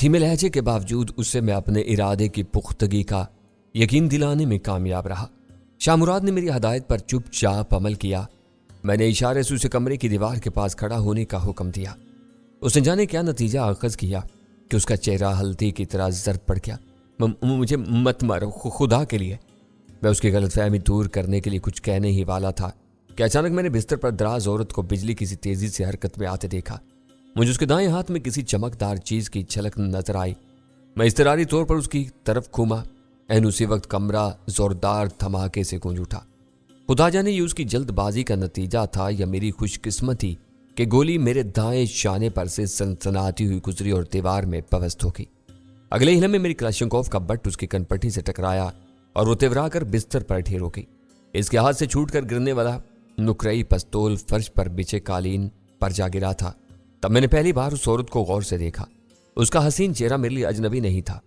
دھیمے لہجے کے باوجود اسے میں اپنے ارادے کی پختگی کا یقین دلانے میں کامیاب رہا۔ شاہ مراد نے میری ہدایت پر چپ چاپ عمل کیا۔ میں نے اشارے سے اسے کمرے کی دیوار کے پاس کھڑا ہونے کا حکم دیا۔ اس نے جانے کیا نتیجہ اخذ کیا کہ اس کا چہرہ ہلدی کی طرح زرد پڑ گیا۔ مجھے مت مارو خدا کے لیے۔ میں اس کی غلط فہمی دور کرنے کے لیے کچھ کہنے ہی والا تھا کہ اچانک میں نے بستر پر دراز عورت کو بجلی کسی تیزی سے حرکت میں آتے دیکھا۔ مجھے اس کے دائیں ہاتھ میں کسی چمکدار چیز کی جھلک نظر آئی۔ میں اضطراری طور پر اس کی طرف گھوما۔ عین اسی وقت کمرہ زوردار دھماکے سے گونج اٹھا۔ خدا جانے یہ اس کی جلد بازی کا نتیجہ تھا یا میری خوش قسمتی کہ گولی میرے دائیں شانے پر سے سنسناتی ہوئی گزری اور دیوار میں پیوست ہو گئی۔ اگلے ہی لمحے میری کلاشنکوف کا بٹ اس کی کنپٹی سے ٹکرایا اور وہ تیورا کر بستر پر ڈھیر ہو گئی۔ اس کے ہاتھ سے چھوٹ کر گرنے والا نکرئی پستول فرش پر بچھے قالین پر جا گرا تھا۔ تب میں نے پہلی بار اس عورت کو غور سے دیکھا۔ اس کا حسین چہرہ میرے لیے اجنبی نہیں تھا،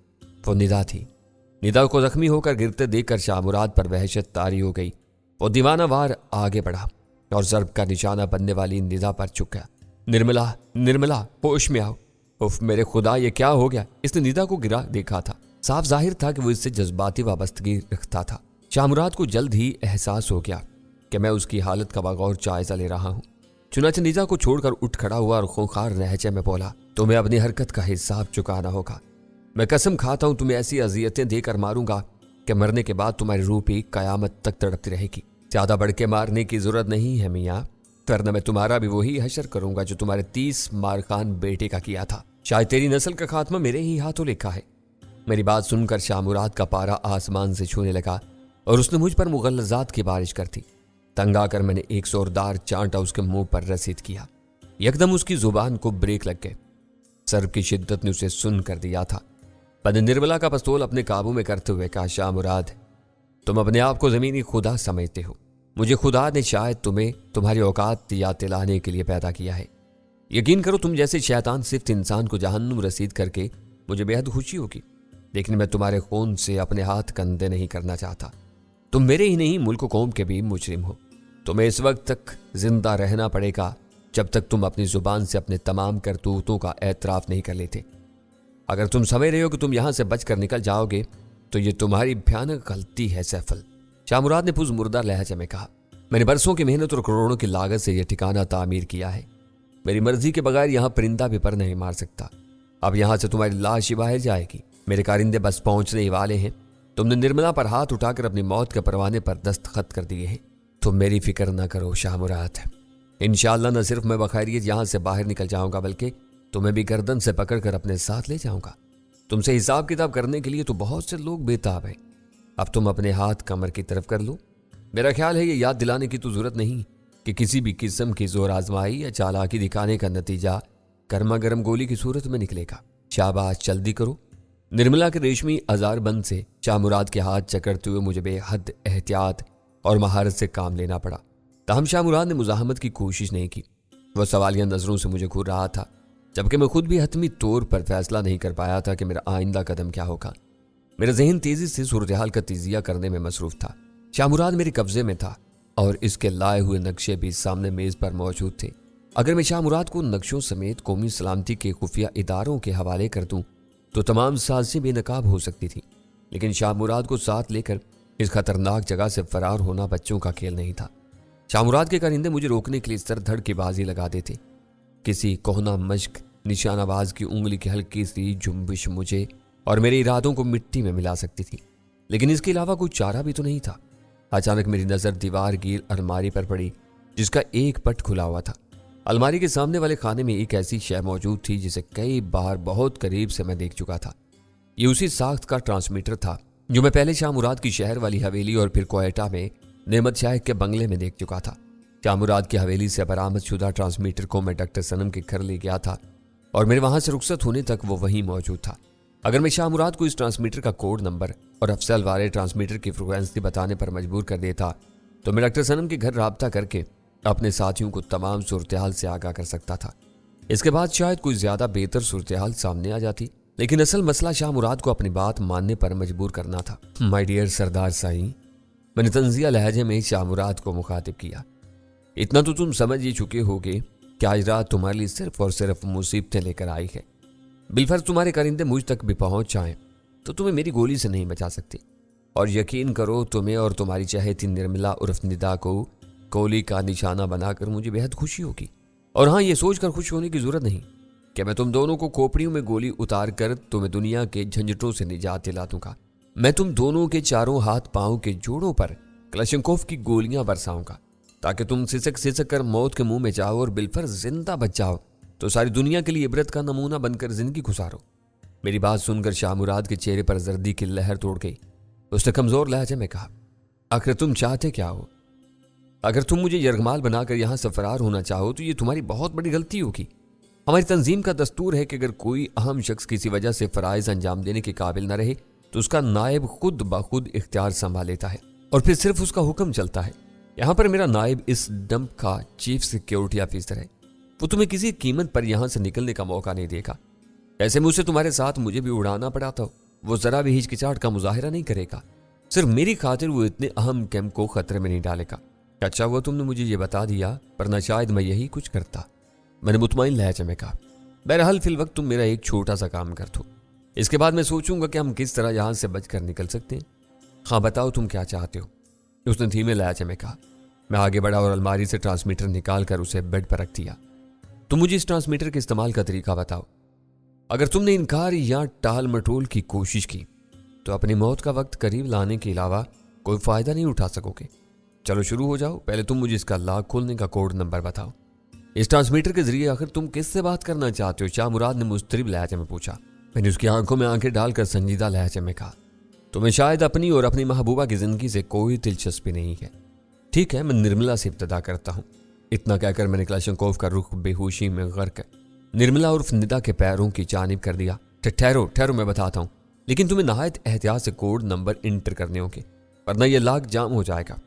وہ ندا تھی۔ ندا کو زخمی ہو کر گرتے دیکھ کر شاہ مراد پر وحشت طاری ہو گئی۔ وہ دیوانہ وار آگے بڑھا اور ضرب کا نشانہ بننے والی ندا پر چک گیا۔ نرملا، نرملا، ہوش میں آؤ۔ اف میرے خدا، یہ کیا ہو گیا؟ اس نے ندا کو گرا دیکھا تھا۔ صاف ظاہر تھا کہ وہ اس سے جذباتی وابستگی رکھتا تھا۔ شاہ مراد کو جلد ہی احساس ہو گیا کہ میں اس کی حالت کا بغور جائزہ لے رہا ہوں۔ چنانچہ ندا کو چھوڑ کر اٹھ کھڑا ہوا اور خونخوار لہجے میں بولا، تمہیں اپنی حرکت کا حساب چکانا ہوگا۔ میں قسم کھاتا ہوں تمہیں ایسی اذیتیں دے کر ماروں گا کہ مرنے کے بعد تمہاری روح بھی قیامت تک تڑپتی رہے گی۔ زیادہ بڑھ کے مارنے کی ضرورت نہیں ہے میاں، ورنہ میں تمہارا بھی وہی حشر کروں گا جو تمہارے 30 مارخان بیٹے کا کیا تھا۔ شاید تیری نسل کا خاتمہ میرے ہی ہاتھوں لکھا ہے۔ میری بات سن کر شاہ مراد کا پارا آسمان سے چھونے لگا اور اس نے مجھ پر مغلظات کی بارش کر دی۔ تنگ آ کر میں نے ایک زوردار چانٹا اس کے منہ پر رسید کیا۔ یکدم اس کی زبان کو بریک لگ گئے۔ سر کی شدت نے اسے سن کر دیا تھا۔ میں نے نرملا کا پستول اپنے قابو میں کرتے ہوئے کہا، شاہ مراد، تم اپنے آپ کو زمینی خدا سمجھتے ہو۔ مجھے خدا نے شاید تمہیں تمہاری اوقات یاد دلانے کے لیے پیدا کیا ہے۔ یقین کرو تم جیسے شیطان صفت انسان کو جہنم رسید کر کے مجھے بے حد خوشی ہوگی، لیکن میں تمہارے خون سے اپنے ہاتھ گندے نہیں کرنا چاہتا۔ تم میرے ہی نہیں ملک و قوم کے بھی مجرم ہو۔ تمہیں اس وقت تک زندہ رہنا پڑے گا جب تک تم اپنی زبان سے اپنے تمام کرتوتوں کا اعتراف نہیں کر لیتے۔ اگر تم سمجھ رہے ہو کہ تم یہاں سے بچ کر نکل جاؤ گے تو یہ تمہاری بھیانک غلطی ہے سیفل، شاہ مراد نے پوز مردہ لہجے میں کہا۔ میں نے برسوں کی محنت اور کروڑوں کی لاگت سے یہ ٹھکانہ تعمیر کیا ہے۔ میری مرضی کے بغیر یہاں پرندہ بھی پر نہیں مار سکتا۔ اب یہاں سے تمہاری لاش ہی باہر جائے گی۔ میرے کارندے بس پہنچنے ہی والے ہیں۔ تم نے نرملا پر ہاتھ اٹھا کر اپنی موت کے پروانے پر دستخط کر دیے ہیں۔ تم میری فکر نہ کرو شاہ مراد، انشاءاللہ نہ صرف میں بخیریت یہاں سے باہر نکل جاؤں گا بلکہ تمہیں بھی گردن سے پکڑ کر اپنے ساتھ لے جاؤں گا۔ تم سے حساب کتاب کرنے کے لیے تو بہت سے لوگ بےتاب ہیں۔ اب تم اپنے ہاتھ کمر کی طرف کر لو۔ میرا خیال ہے یہ یاد دلانے کی تو ضرورت نہیں کہ کسی بھی قسم کی زور آزمائی یا چالاکی دکھانے کا نتیجہ گرما گرم گولی کی صورت میں نکلے گا۔ شاباش، جلدی کرو۔ نرملا کے ریشمی ہزار بند سے شاہ مراد کے ہاتھ چکرتے ہوئے مجھے بے حد احتیاط اور مہارت سے کام لینا پڑا۔ تاہم شاہ مراد نے مزاحمت کی کوشش نہیں کی۔ وہ سوالیہ نظروں سے مجھے گھور رہا تھا، جبکہ میں خود بھی حتمی طور پر فیصلہ نہیں کر پایا تھا کہ میرا آئندہ قدم کیا ہوگا۔ میرا ذہن تیزی سے صورتحال کا تجزیہ کرنے میں مصروف تھا۔ شاہ مراد میرے قبضے میں تھا اور اس کے لائے ہوئے نقشے بھی سامنے میز پر موجود تھے۔ اگر میں شاہ مراد کو نقشوں سمیت قومی سلامتی کے خفیہ اداروں کے حوالے کر دوں تو تمام سازشیں بے نقاب ہو سکتی تھیں، لیکن شاہ مراد کو ساتھ لے کر اس خطرناک جگہ سے فرار ہونا بچوں کا کھیل نہیں تھا۔ شاہ مراد کے کارندے مجھے روکنے کے لیے سر دھڑ کی بازی لگا دیتے۔ کسی کوہنا مشق نشانہ باز کی انگلی کی ہلکی سی جنبش مجھے اور میرے ارادوں کو مٹی میں ملا سکتی تھی، لیکن اس کے علاوہ کوئی چارہ بھی تو نہیں تھا۔ اچانک میری نظر دیوار گیر الماری پر پڑی جس کا ایک پٹ کھلا ہوا تھا۔ الماری کے سامنے والے خانے میں ایک ایسی شے موجود تھی جسے کئی بار بہت قریب سے میں دیکھ چکا تھا۔ یہ اسی ساخت کا ٹرانسمیٹر تھا جو میں پہلے شاہ مراد کی شہر والی حویلی اور پھر کوئٹہ میں نعمت شاہ کے بنگلے میں دیکھ چکا تھا۔ شاہ مراد کی حویلی سے برآمد شدہ ٹرانسمیٹر کو میں ڈاکٹر صنم کے گھر لے گیا تھا اور میرے وہاں سے رخصت ہونے تک وہ وہیں موجود تھا۔ اگر میں شاہ مراد کو اس ٹرانسمیٹر کا کوڈ نمبر اور افضل والے ٹرانسمیٹر کی فریکوینسی بتانے پر مجبور کر دیتا تو میں ڈاکٹر صنم کے گھر رابطہ کر کے اپنے ساتھیوں کو تمام صورتحال سے آگاہ کر سکتا تھا۔ اس کے بعد شاید کوئی زیادہ بہتر صورتحال سامنے آ جاتی، لیکن اصل مسئلہ شاہ مراد کو اپنی بات ماننے پر مجبور کرنا تھا۔ مائی ڈیئر سردار سائیں، میں نے طنزیہ لہجے میں شاہ مراد کو مخاطب کیا، اتنا تو تم سمجھ ہی چکے ہوگے کہ آج رات تمہارے لیے صرف اور صرف مصیبتیں لے کر آئی ہے۔ बिलफर्ज तुम्हारे करिंदे मुझ तक भी पहुंच जाएं तो तुम्हें मेरी गोली से नहीं बचा सकते। और यकीन करो, तुम्हें और तुम्हारी चहेती निर्मला उर्फ निदा को गोली का निशाना बनाकर मुझे बेहद खुशी होगी। और हाँ, ये सोचकर खुश होने की जरूरत नहीं कि मैं तुम दोनों को खोपड़ियों में गोली उतार कर तुम्हें दुनिया के झंझटों से निजात दिला दूंगा। मैं तुम दोनों के चारों हाथ पांव के जोड़ों पर क्लशंकोव की गोलियां बरसाऊंगा ताकि तुम सिसक सिसक कर मौत के मुंह में जाओ और बिलफर्ज जिंदा बच जाओ तो सारी दुनिया के लिए इबरत का नमूना बनकर जिंदगी गुजारो। मेरी बात सुनकर शाह मुराद के चेहरे पर जर्दी की लहर तोड़ गई। उसने कमजोर लहजे में कहा, आखिर तुम चाहते क्या हो? अगर तुम मुझे यरगमाल बनाकर यहां से फरार होना चाहो तो ये तुम्हारी बहुत बड़ी गलती होगी। हमारी तंजीम का दस्तूर है कि अगर कोई अहम शख्स किसी वजह से फराइज अंजाम देने के काबिल न रहे तो उसका नायब खुद ब खुद इख्तियार संभाल लेता है और फिर सिर्फ उसका हुक्म चलता है। यहाँ पर मेरा नायब इस डंप का चीफ सिक्योरिटी ऑफिसर है। वो तुम्हें किसी कीमत पर यहां से निकलने का मौका नहीं देगा। ऐसे मुझसे तुम्हारे साथ मुझे भी उड़ाना पड़ा था, वो जरा भी हिचकिचाहट का मुजाहिरा नहीं करेगा। सिर्फ मेरी खातिर वो इतने अहम कैंप को खतरे में नहीं डालेगा। अच्छा हुआ तुमने मुझे ये बता दिया, वरना शायद मैं यही कुछ करता, मैंने मुतमईन लहजे में कहा। बहरहाल फिल वक्त तुम मेरा एक छोटा सा काम कर दो, इसके बाद मैं सोचूंगा कि हम किस तरह यहां से बचकर निकल सकते हैं। हाँ बताओ तुम क्या चाहते हो, उसने धीमे लहजे में कहा। मैं आगे बढ़ा और अलमारी से ट्रांसमीटर निकाल कर उसे बेड पर रख दिया। तुम मुझे इस ट्रांसमीटर के इस्तेमाल का तरीका बताओ। अगर तुमने इनकार या टाल मटोल की कोशिश की तो अपनी मौत का वक्त करीब लाने के अलावा कोई फायदा नहीं उठा सकोगे। चलो शुरू हो जाओ, पहले तुम मुझे इसका लॉक खोलने का कोड नंबर बताओ। इस ट्रांसमीटर के जरिए आखिर तुम किससे बात करना चाहते हो? शाह मुराद ने मुस्तरिब लहजे में पूछा। मैंने उसकी आंखों में आंखें डालकर संजीदा लहजे में कहा, तुम्हें शायद अपनी और अपनी महबूबा की जिंदगी से कोई दिलचस्पी नहीं है। ठीक है, मैं निर्मला से इब्तदा करता हूँ। इतना कहकर मैंने क्लाशंकोव का रुख बेहोशी में गर्क निर्मला उर्फ निदा के पैरों की जानिब कर दिया। ठहरो ठहरो, मैं बताता हूँ, लेकिन तुम्हें नहायत एहतियात से कोड नंबर इंटर करने होंगे वरना यह लॉक जाम हो जाएगा।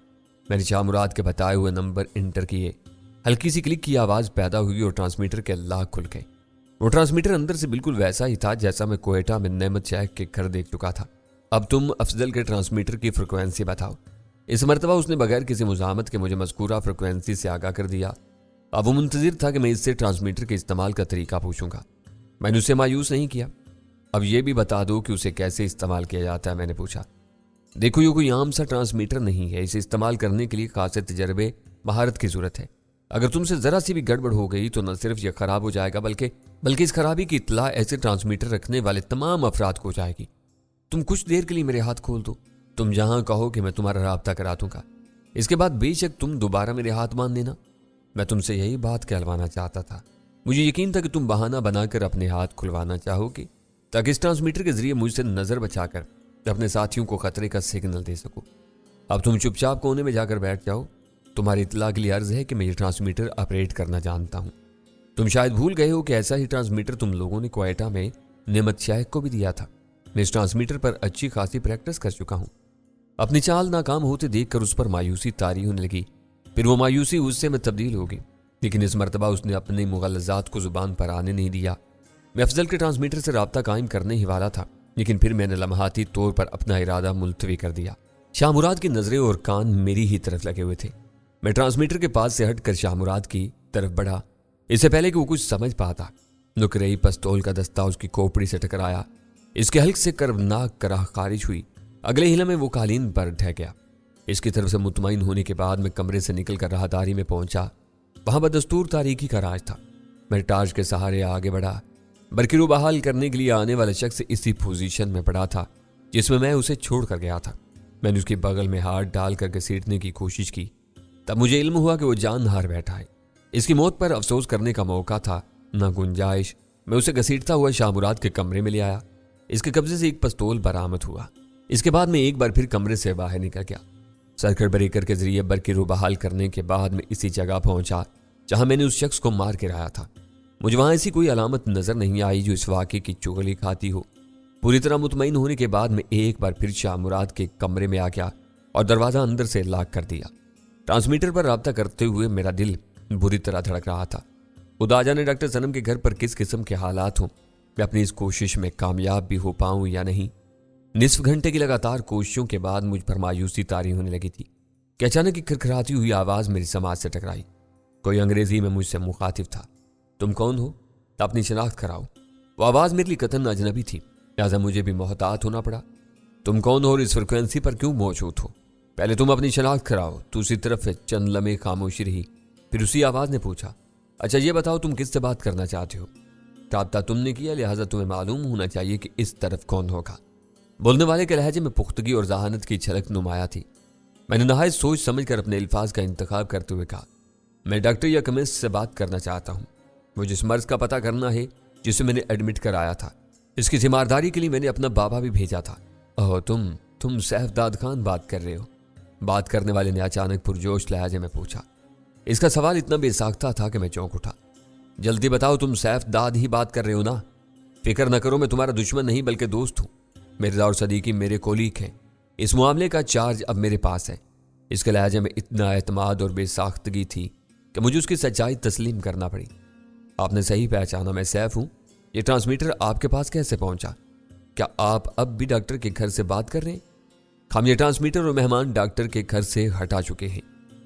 मैंने शाह मुराद के बताए हुए नंबर इंटर किए। हल्की सी क्लिक की आवाज़ पैदा हुई और ट्रांसमीटर के लॉक खुल गए। वो ट्रांसमीटर अंदर से बिल्कुल वैसा ही था जैसा मैं कोयटा में नेमत शेख के घर देख चुका था। अब तुम अफजल के ट्रांसमीटर की फ्रिक्वेंसी बताओ। इस मरतबा उसने बगैर किसी मुजामत के मुझे मज़कूरा फ्रिक्वेंसी से आगाह कर दिया। अब वो मुंतजिर था कि मैं इससे ट्रांसमीटर के इस्तेमाल का तरीका पूछूंगा। मैंने उसे मायूस नहीं किया। अब यह भी बता दो कि उसे कैसे इस्तेमाल किया जाता है, मैंने पूछा। देखो, ये कोई आम सा ट्रांसमीटर नहीं है, इसे इस्तेमाल करने के लिए खासे तजर्बे महारत की जरूरत है। अगर तुमसे जरा सी भी गड़बड़ हो गई तो न सिर्फ यह खराब हो जाएगा बल्कि इस खराबी की इत्तला ऐसे ट्रांसमीटर रखने वाले तमाम अफराद को हो जाएगी। तुम कुछ देर के लिए मेरे हाथ खोल दो, तुम जहां कहो कि मैं तुम्हारा राब्ता करा दूंगा। इसके बाद बेशक तुम दोबारा मेरे हाथ बांध देना। मैं तुमसे यही बात कहलवाना चाहता था। मुझे यकीन था कि तुम बहाना बनाकर अपने हाथ खुलवाना चाहोगे ताकि इस ट्रांसमीटर के जरिए मुझसे नजर बचाकर अपने साथियों को खतरे का सिग्नल दे सकूं। अब तुम चुपचाप कोने में जाकर बैठ जाओ। तुम्हारी इत्तला के लिए अर्ज है कि मैं ये ट्रांसमीटर ऑपरेट करना जानता हूं। तुम शायद भूल गए हो कि ऐसा ही ट्रांसमीटर तुम लोगों ने क्वेटा में नेमत शेख को भी दिया था। मैं इस ट्रांसमीटर पर अच्छी खासी प्रैक्टिस कर चुका हूं। अपनी चाल नाकाम होते देखकर उस पर मायूसी तारी होने लगी। फिर वो मायूसी उससे में तब्दील हो गई, लेकिन इस मरतबा उसने अपने मुगलजात को जुबान पर आने नहीं दिया। मैं अफजल के ट्रांसमीटर से राब्ता कायम करने ही वाला था, लेकिन फिर मैंने लम्हाती तौर पर अपना इरादा मुलतवी कर दिया। शाह मुराद की नजरें और कान मेरी ही तरफ लगे हुए थे। मैं ट्रांसमीटर के पास से हटकर शाह मुराद की तरफ बढ़ा, इससे पहले कि वो कुछ समझ पाता। नुकरई पिस्तौल का दस्ता उसकी खोपड़ी से टकराया। इसके हल्क से कर्बनाक कराह खारिज हुई। अगले हिला में वो कालीन पर ढह गया। इसकी तरफ से मुतमईन होने के बाद मैं कमरे से निकलकर राहदारी में पहुंचा। वहां बदस्तूर तारीकी का राज था। मैं टार्च के सहारे आगे बढ़ा। बरकिरो बहाल करने के लिए आने वाला शख्स इसी पोजीशन में पड़ा था जिसमें मैं उसे छोड़ कर गया था। मैंने उसके बगल में हाथ डालकर घसीटने की कोशिश की। तब मुझे इल्म हुआ कि वो जान हार बैठा है। इसकी मौत पर अफसोस करने का मौका था, न गुंजाइश। मैं उसे घसीटता हुआ शाह मुराद के कमरे में ले आया। इसके कब्जे से एक पिस्तौल बरामद हुआ। इसके बाद मैं एक बार फिर कमरे से बाहर निकल गया। सर्किट ब्रेकर के जरिए बरकिरो बहाल करने के बाद मैं इसी जगह पहुंचा जहां मैंने उस शख्स को मार के रहा था। मुझे वहां ऐसी कोई अलामत नजर नहीं आई जो इस वाक़े की चुगली खाती हो। पूरी तरह मुतमईन होने के बाद मैं एक बार फिर शाह मुराद के कमरे में आ गया और दरवाजा अंदर से लॉक कर दिया। ट्रांसमीटर पर राब्ता करते हुए मेरा दिल बुरी तरह धड़क रहा था। खुदा जाने डॉक्टर सनम के घर पर किस किस्म के हालात हों, मैं अपनी इस कोशिश में कामयाब भी हो पाऊं या नहीं। निस्फ घंटे की लगातार कोशिशों के बाद मुझ पर मायूसी तारी होने लगी थी कि अचानक एक खरखराती हुई आवाज मेरी समाज से टकराई। कोई अंग्रेजी में मुझसे मुखातिब था। तुम कौन हो? अपनी शनाख्त कराओ। वो आवाज़ मेरे लिए कतन अजनबी थी, लिहाजा मुझे भी मोहतात होना पड़ा। तुम कौन हो और इस फ्रिक्वेंसी पर क्यों मौजूद हो? पहले तुम अपनी शनाख्त कराओ। दूसरी तरफ चंद लम्हे खामोशी रही, फिर उसी आवाज़ ने पूछा, अच्छा ये बताओ तुम किससे बात करना चाहते हो? राब्ता तुमने किया, लिहाजा तुम्हें मालूम होना चाहिए कि इस तरफ कौन होगा। बोलने वाले के लहजे में पुख्तगी और जहानत की झलक नुमाया थी। मैंने नहायत सोच समझ कर अपने अल्फाज का इंतखाब करते हुए कहा, मैं डॉक्टर या केमिस्ट से बात करना चाहता हूँ। मुझे इस मर्ज का पता करना है जिसे मैंने एडमिट कराया था। इसकी जिम्मेदारी के लिए मैंने अपना बाबा भी भेजा था। ओह, तुम सैफदाद खान बात कर रहे हो? बात करने वाले ने अचानक पुरजोश लहजे में पूछा। इसका सवाल इतना बेसाख्ता था कि मैं चौंक उठा। जल्दी बताओ, तुम सैफदाद ही बात कर रहे हो ना? फिक्र न करो, मैं तुम्हारा दुश्मन नहीं बल्कि दोस्त हूँ। मिर्जा और सदीकी मेरे कोलीग हैं। इस मामले का चार्ज अब मेरे पास है। इसके लहजे में इतना एतमाद और बेसाख्तगी थी कि मुझे उसकी सच्चाई तस्लीम करना पड़ी। आपने सही पहचाना, मैं सैफ हूँ। ये ट्रांसमीटर आपके पास कैसे पहुंचा? क्या आप अब भी डॉक्टर के घर से बात कर रहे हैं? हम ये ट्रांसमीटर और मेहमान डॉक्टर के घर से हटा चुके हैं,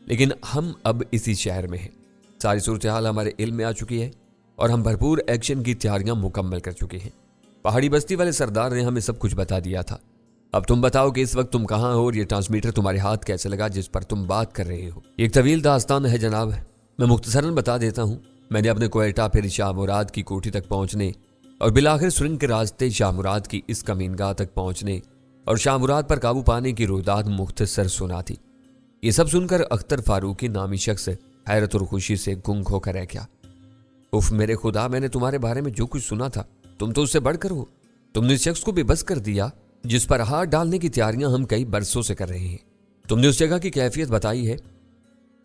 लेकिन हम अब इसी शहर में हैं। सारी सूरत हाल हमारे इल्म में आ चुकी है और हम भरपूर एक्शन की तैयारियां मुकम्मल कर चुके हैं। पहाड़ी बस्ती वाले सरदार ने हमें सब कुछ बता दिया था। अब तुम बताओ कि इस वक्त तुम कहाँ हो और ये ट्रांसमीटर तुम्हारे हाथ कैसे लगा जिस पर तुम बात कर रहे हो? एक तवील दास्तान है जनाब, मैं मुख्तसरन बता देता हूँ। मैंने अपने कोयटा फिर शाह मुराद की कोठी तक पहुँचने और बिलाखिर सुरंग के रास्ते शाह मुराद की इस कमीनगाह तक पहुँचने और शाह मुराद पर काबू पाने की रुदात मुख्तसर सुना थी। ये सब सुनकर अख्तर फारूकी नामी शख्स हैरत और खुशी से गुंग होकर रह गया। उफ मेरे खुदा, मैंने तुम्हारे बारे में जो कुछ सुना था, तुम तो उससे बढ़कर हो। तुमने इस शख्स को बेबस कर दिया जिस पर हाथ डालने की तैयारियां हम कई बरसों से कर रहे हैं। तुमने उस जगह की कैफियत बताई है।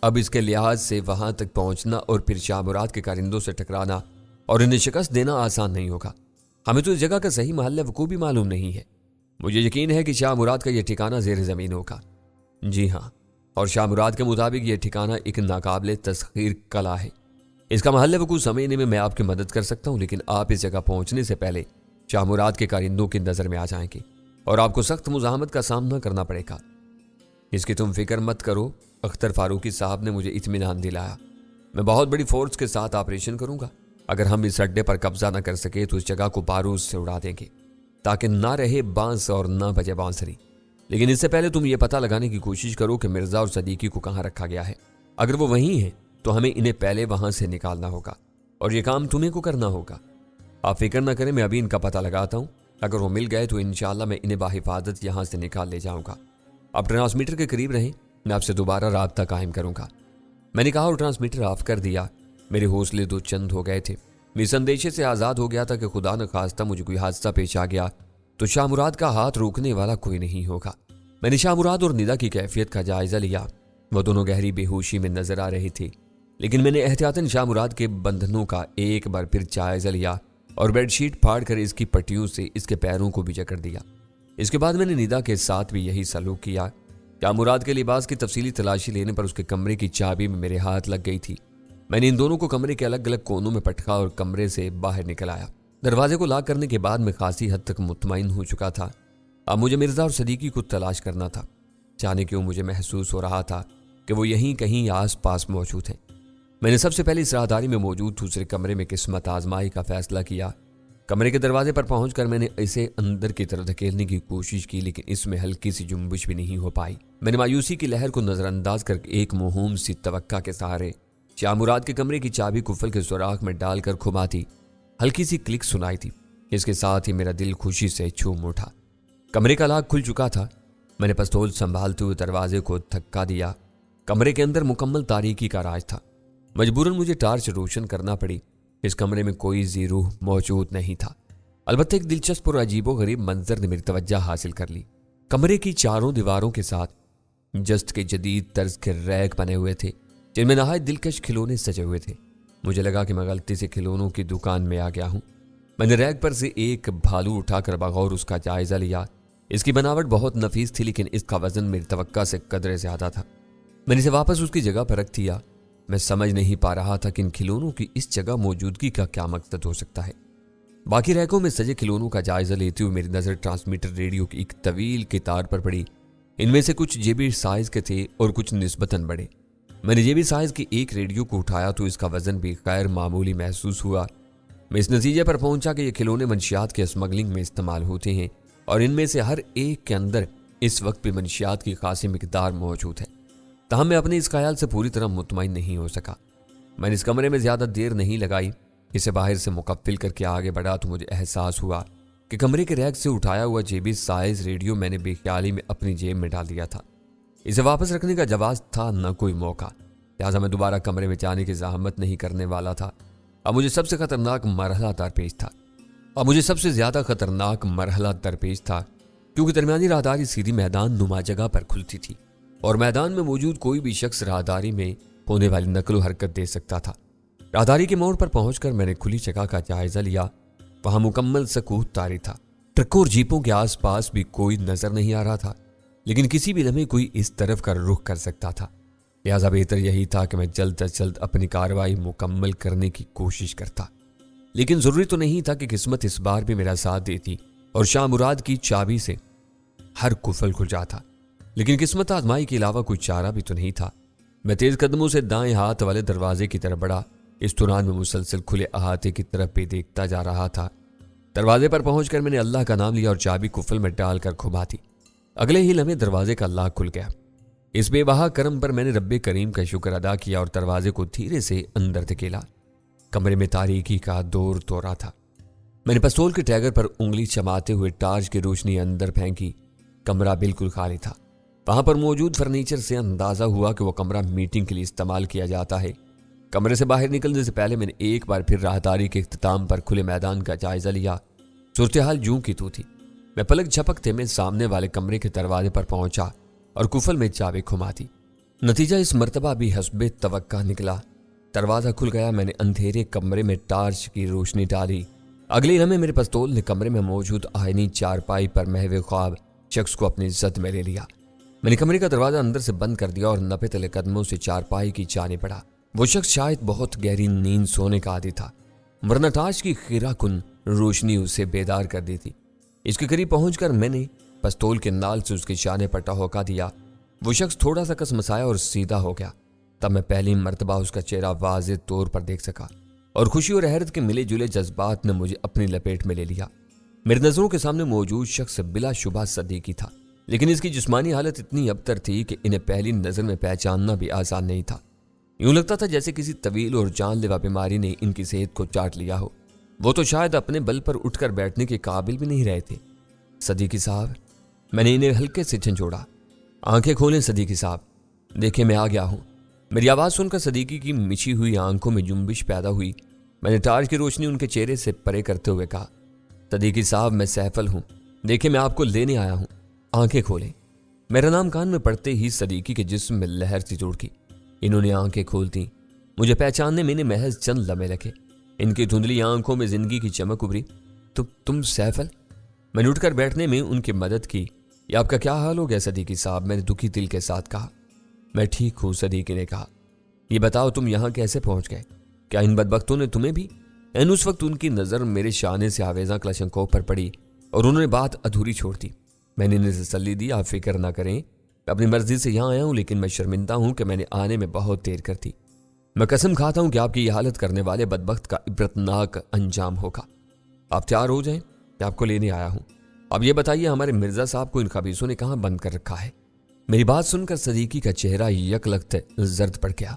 अब इसके लिहाज से वहां तक पहुंचना और फिर शाह मुराद के कारिंदों से टकराना और इन्हें शिकस्त देना आसान नहीं होगा। हमें तो इस जगह का सही महल वकूफ भी मालूम नहीं है। मुझे यकीन है कि शाह मुराद का यह ठिकाना ज़ेर ज़मीन होगा। जी हाँ, और शाह मुराद के मुताबिक यह ठिकाना एक नाकाबिले तस्खीर कला है। इसका महल वकूफ समझने में मैं आपकी मदद कर सकता हूँ, लेकिन आप इस जगह पहुंचने से पहले शाह मुराद के कारिंदों की नज़र में आ जाएंगे और आपको सख्त मुज़ाहमत का सामना करना पड़ेगा। इसकी तुम फिक्र मत करो, अख्तर फारूकी साहब ने मुझे इत्मीनान दिलाया। मैं बहुत बड़ी फोर्स के साथ ऑपरेशन करूंगा। अगर हम इस अड्डे पर कब्जा न कर सके तो इस जगह को बारूद से उड़ा देंगे ताकि ना रहे बांस और ना बजे बांसुरी। लेकिन इससे पहले तुम ये पता लगाने की कोशिश करो कि मिर्जा और सदीकी को कहाँ रखा गया है। अगर वो वहीं हैं तो हमें इन्हें पहले वहां से निकालना होगा और ये काम तुम्हें को करना होगा। आप फिक्र न करें, मैं अभी इनका पता लगाता हूँ। अगर वो मिल गए तो इंशाल्लाह मैं इन्हें बाहिफाजत यहाँ से निकाल ले जाऊँगा। आप ट्रांसमीटर के करीब रहें, मैं आपसे दोबारा राब्ता कायम करूँगा। मैंने कहा और ट्रांसमीटर ऑफ कर दिया। मेरे हौसले दो चंद हो गए थे। मैं इस अंदेशे से आज़ाद हो गया था कि खुदा न खास्ता मुझे कोई हादसा पेश आ गया तो शाह मुराद का हाथ रोकने वाला कोई नहीं होगा। मैंने शाह मुराद और निदा की कैफियत का जायजा लिया। वो दोनों गहरी बेहोशी में नजर आ रही थी, लेकिन मैंने एहतियातन शाह मुराद के बंधनों का एक बार फिर जायजा लिया और बेडशीट फाड़ कर इसकी पट्टियों से इसके पैरों को भी जकड़ दिया। इसके बाद मैंने निदा के साथ भी यही सलूक किया। शाह मुराद के लिबास की तफसीली तलाशी लेने पर उसके कमरे की चाबी में मेरे हाथ लग गई थी। मैंने इन दोनों को कमरे के अलग अलग कोनों में पटका और कमरे से बाहर निकल आया। दरवाजे को लॉक करने के बाद मैं खासी हद तक मुतमईन हो चुका था। अब मुझे मिर्जा और सदीकी को तलाश करना था। जाने क्यों मुझे महसूस हो रहा था कि वो यहीं कहीं आस पास मौजूद हैं। मैंने सबसे पहले इस राहदारी में मौजूद दूसरे कमरे में किस्मत आजमाई का फैसला किया। कमरे के दरवाजे पर पहुंचकर मैंने इसे अंदर की तरफ धकेलने की कोशिश की, लेकिन इसमें हल्की सी जुम्बिश भी नहीं हो पाई। मैंने मायूसी की लहर को नजरअंदाज करके एक मुहूम सी तवक्का के सहारे शाह मुराद के कमरे की चाबी कुफल के सुराख में डालकर घुमाती। हल्की सी क्लिक सुनाई थी। इसके साथ ही मेरा दिल खुशी से झूम उठा। कमरे का लॉक खुल चुका था। मैंने पिस्तौल संभालते हुए दरवाजे को धक्का दिया। कमरे के अंदर मुकम्मल तारीकी का राज था। मजबूरन मुझे टार्च रोशन करना पड़ी। इस कमरे में कोई ज़ीरूह मौजूद नहीं था। अलबत्ता एक दिलचस्प और अजीबो गरीब मंजर ने मेरी तवज्जो हासिल कर ली। कमरे की चारों दीवारों के साथ जस्त के जदीद तर्ज के रैक बने हुए थे जिनमें नहायत दिलकश खिलौने सजे हुए थे। मुझे लगा कि मैं गलती से खिलौनों की दुकान में आ गया हूँ। मैंने रैक पर से एक भालू उठाकर बगौर उसका जायजा लिया। इसकी बनावट बहुत नफीस थी, लेकिन इसका वजन मेरी तवक्का से कदरे ज्यादा था। मैंने इसे वापस उसकी जगह पर रख दिया। मैं समझ नहीं पा रहा था कि इन खिलौनों की इस जगह मौजूदगी का क्या मकसद हो सकता है। बाकी रैकों में सजे खिलौनों का जायजा लेते हुए मेरी नजर ट्रांसमीटर रेडियो की एक तवील की तार पर पड़ी। इनमें से कुछ जेबी साइज के थे और कुछ निस्बतन बड़े। मैंने जेबी साइज की एक रेडियो को उठाया तो इसका वजन भी गैर मामूली महसूस हुआ। میں اس نتیجے پر پہنچا کہ یہ کھلونے منشیات کے اسمگلنگ میں استعمال ہوتے ہیں اور ان میں سے ہر ایک کے اندر اس وقت بھی منشیات کی خاصی مقدار موجود ہے۔ تاہم میں اپنے اس خیال سے پوری طرح مطمئن نہیں ہو سکا۔ میں نے اس کمرے میں زیادہ دیر نہیں لگائی، اسے باہر سے مقفل کر کے آگے بڑھا تو مجھے احساس ہوا کہ کمرے کے ریک سے اٹھایا ہوا جیبی سائز ریڈیو میں نے بے خیالی میں اپنی جیب میں ڈال دیا تھا۔ اسے واپس رکھنے کا جواز تھا نہ کوئی موقع، لہٰذا میں دوبارہ کمرے میں جانے کی زحمت نہیں کرنے والا تھا۔ اب مجھے سب سے خطرناک مرحلہ درپیش تھا کیونکہ درمیانی راہداری سیدھی میدان نما جگہ پر کھلتی تھی اور میدان میں موجود کوئی بھی شخص راہداری میں ہونے والی نقل و حرکت دیکھ سکتا تھا۔ راہداری کے موڑ پر پہنچ کر میں نے کھلی جگہ کا جائزہ لیا۔ وہاں مکمل سکوت طاری تھا۔ ٹرکوں اور جیپوں کے آس پاس بھی کوئی نظر نہیں آ رہا تھا، لیکن کسی بھی لمحے کوئی اس طرف کا رخ کر سکتا تھا۔ لہٰذا بہتر یہی تھا کہ میں جلد از جلد اپنی کارروائی مکمل کرنے کی کوشش کرتا۔ لیکن ضروری تو نہیں تھا کہ قسمت اس بار بھی میرا ساتھ دیتی اور شاہ مراد کی چابی سے ہر قفل کھل جاتا، لیکن قسمت آزمائی کے علاوہ کوئی چارہ بھی تو نہیں تھا۔ میں تیز قدموں سے دائیں ہاتھ والے دروازے کی طرف بڑھا۔ اس دوران میں مسلسل کھلے احاطے کی طرف بھی دیکھتا جا رہا تھا۔ دروازے پر پہنچ کر میں نے اللہ کا نام لیا اور چابی قفل میں ڈال کر گھما دی۔ اگلے ہی لمحے دروازے کا لاک کھل گیا۔ اس بے بہا کرم پر میں نے رب کریم کا شکر ادا کیا اور دروازے کو دھیرے سے اندر دھکیلا۔ کمرے میں تاریکی کا دور دورہ تھا۔ میں نے پستول کے ٹیگر پر انگلی چماتے ہوئے ٹارچ کی روشنی اندر پھینکی۔ کمرہ بالکل خالی تھا۔ وہاں پر موجود فرنیچر سے اندازہ ہوا کہ وہ کمرہ میٹنگ کے لیے استعمال کیا جاتا ہے۔ کمرے سے باہر نکلنے سے پہلے میں نے ایک بار پھر راہداری کے اختتام پر کھلے میدان کا جائزہ لیا۔ صورتحال جوں کی تو تھی۔ میں پلک جھپکتے میں سامنے والے کمرے کے دروازے پر پہنچا اور قفل میں چابی گھما دی۔ نتیجہ اس مرتبہ بھی حسب توقع نکلا۔ دروازہ کھل گیا۔ میں نے اندھیرے کمرے میں ٹارچ کی روشنی ڈالی۔ اگلے لمحے میرے پستول نے کمرے میں موجود آئینی چارپائی پر محو خواب شخص کو اپنی زد میں لے لیا۔ میں نے کمرے کا دروازہ اندر سے بند کر دیا اور نپے تلے قدموں سے چارپائی کی جانب بڑھا۔ وہ شخص شاید بہت گہری نیند سونے کا عادی تھا، ورنہ ٹارچ کی خیرہ کن روشنی اسے بیدار کر دی تھی۔ اس کے قریب پہنچ کر میں نے پستول کے نال سے اس کے شانے پر ٹہوکا دیا۔ وہ شخص تھوڑا سا کسمسایا اور سیدھا ہو گیا۔ تب میں پہلی مرتبہ اس کا چہرہ واضح طور پر دیکھ سکا اور خوشی اور حیرت کے ملے جلے جذبات نے مجھے اپنی لپیٹ میں لے لیا۔ میری نظروں کے سامنے موجود شخص بلا شبہ صدیقی تھا، لیکن اس کی جسمانی حالت اتنی ابتر تھی کہ انہیں پہلی نظر میں پہچاننا بھی آسان نہیں تھا۔ یوں لگتا تھا جیسے کسی طویل اور جان لیوا بیماری نے ان کی صحت کو چاٹ لیا ہو۔ وہ تو شاید اپنے بل پر اٹھ کر بیٹھنے کے قابل بھی نہیں رہے تھے۔ صدیقی صاحب، میں نے انہیں ہلکے سے جھنجھوڑا۔ آنکھیں کھولیں صدیقی صاحب، دیکھیں میں آ گیا ہوں۔ میری آواز سن کر صدیقی کی مچھی ہوئی آنکھوں میں جنبش پیدا ہوئی۔ میں نے ٹارچ کی روشنی ان کے چہرے سے پرے کرتے ہوئے کہا، صدیقی صاحب میں سیفل ہوں، دیکھیں میں آپ کو لینے آیا ہوں، آنکھیں کھولیں۔ میرا نام کان میں پڑتے ہی صدیقی کے جسم میں لہر سی جوڑ کی۔ انہوں نے آنکھیں کھول دیں۔ مجھے پہچاننے میں انہیں محض چند لمحے لگے۔ ان کی دھندلی آنکھوں میں زندگی کی چمک ابھری۔ تم سیفل؟ میں نے اٹھ کر بیٹھنے میں ان کی مدد کی۔ یہ آپ کا کیا حال ہو گیا صدیقی صاحب؟ میں نے دکھی دل کے ساتھ کہا۔ میں ٹھیک ہوں، صدیقی نے کہا۔ یہ بتاؤ تم یہاں کیسے پہنچ گئے؟ کیا ان بدبختوں نے تمہیں بھی؟ اس وقت ان کی نظر میرے شانے سے آویزاں کلاشنکوف پر پڑی اور انہوں نے بات ادھوری چھوڑ دی۔ میں نے انہیں تسلی دی، آپ فکر نہ کریں، میں اپنی مرضی سے یہاں آیا ہوں، لیکن میں شرمندہ ہوں کہ میں نے آنے میں بہت دیر کر دی۔ میں قسم کھاتا ہوں کہ آپ کی یہ حالت کرنے والے بدبخت کا عبرتناک انجام ہوگا۔ آپ تیار ہو جائیں، میں آپ کو لینے آیا ہوں۔ اب یہ بتائیے ہمارے مرزا صاحب کو ان خبیثوں نے کہاں بند کر رکھا ہے؟ میری بات سن کر صدیقی کا چہرہ یک لخت زرد پڑ گیا۔